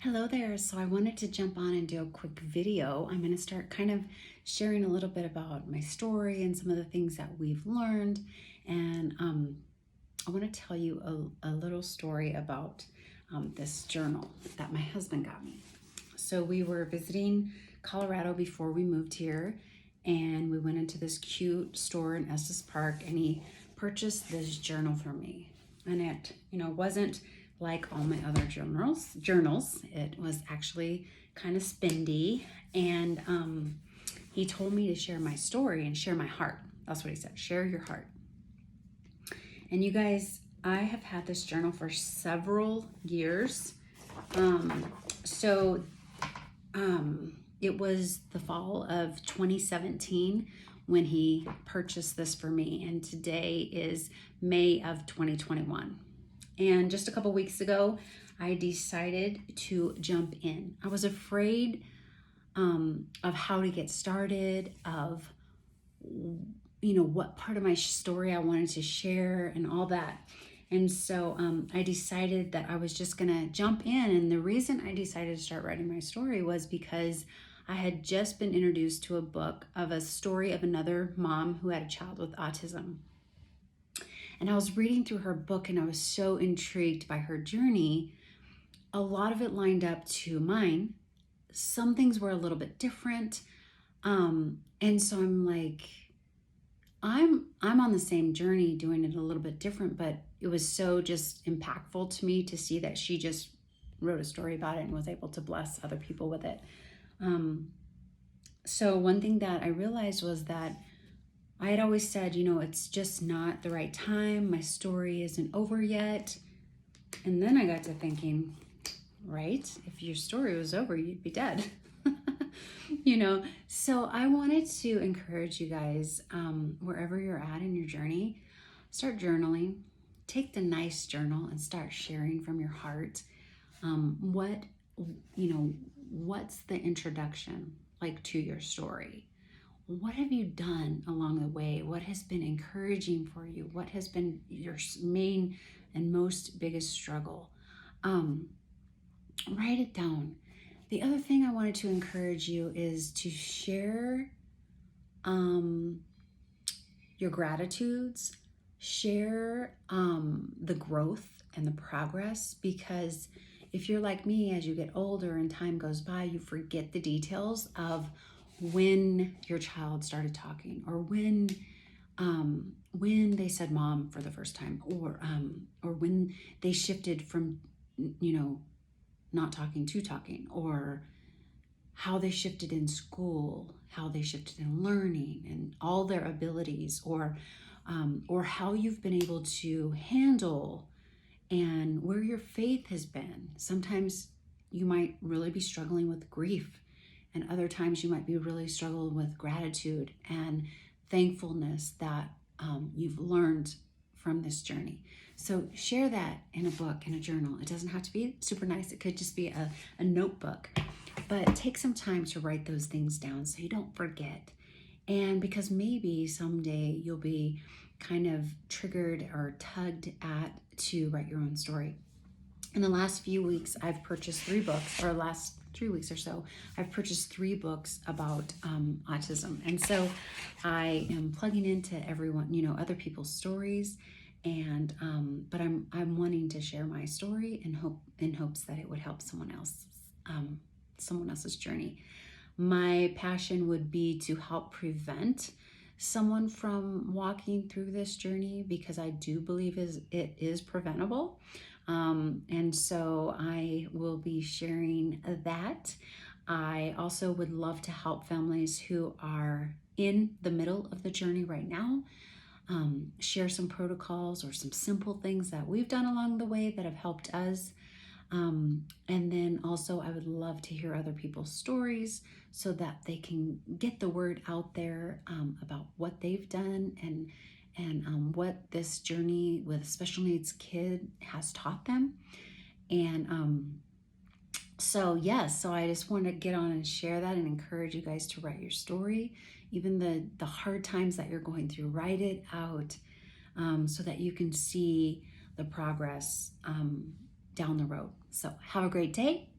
Hello there. So I wanted to jump on and do a quick video. I'm going to start kind of sharing a little bit about my story and some of the things that we've learned. And I want to tell you a little story about this journal that my husband got me. So we were visiting Colorado before we moved here, and we went into this cute store in Estes Park, and he purchased this journal for me. And it, wasn't like all my other journals. It was actually kind of spendy, and he told me to share my story and share my heart. That's what he said, share your heart. And you guys, I have had this journal for several years. It was the fall of 2017 when he purchased this for me, and today is May of 2021. And just a couple weeks ago, I decided to jump in. I was afraid of how to get started, of what part of my story I wanted to share and all that. And so I decided that I was just gonna jump in. And the reason I decided to start writing my story was because I had just been introduced to a book of a story of another mom who had a child with autism. And I was reading through her book and I was so intrigued by her journey. A lot of it lined up to mine. Some things were a little bit different. And so I'm like, I'm on the same journey doing it a little bit different, but it was so just impactful to me to see that she just wrote a story about it and was able to bless other people with it. So one thing that I realized was that I had always said, it's just not the right time. My story isn't over yet. And then I got to thinking, right? If your story was over, you'd be dead. So I wanted to encourage you guys, wherever you're at in your journey, start journaling. Take the nice journal and start sharing from your heart. What's the introduction like to your story? What have you done along the way? What has been encouraging for you? What has been your main and most biggest struggle? Write it down. The other thing I wanted to encourage you is to share your gratitudes, share the growth and the progress, because if you're like me, as you get older and time goes by, you forget the details of when your child started talking, or when they said mom for the first time, or when they shifted from not talking to talking, or how they shifted in school, how they shifted in learning and all their abilities, or how you've been able to handle and where your faith has been. Sometimes you might really be struggling with grief, and other times you might be really struggling with gratitude and thankfulness that you've learned from this journey. So share that in a book, in a journal. It doesn't have to be super nice. It could just be a notebook. But take some time to write those things down so you don't forget. And because maybe someday you'll be kind of triggered or tugged at to write your own story. In the last few weeks, I've purchased 3 books, or last 3 weeks or so, I've purchased 3 books about autism. And so I am plugging into everyone, other people's stories. And but I'm wanting to share my story in hopes that it would help someone else's journey. My passion would be to help prevent someone from walking through this journey, because I do believe it is preventable. And so I will be sharing that. I also would love to help families who are in the middle of the journey right now. Share some protocols or some simple things that we've done along the way that have helped us. And then also I would love to hear other people's stories so that they can get the word out there about what they've done and what this journey with a special needs kid has taught them. And so I just want to get on and share that and encourage you guys to write your story. Even the hard times that you're going through, write it out so that you can see the progress down the road. So have a great day.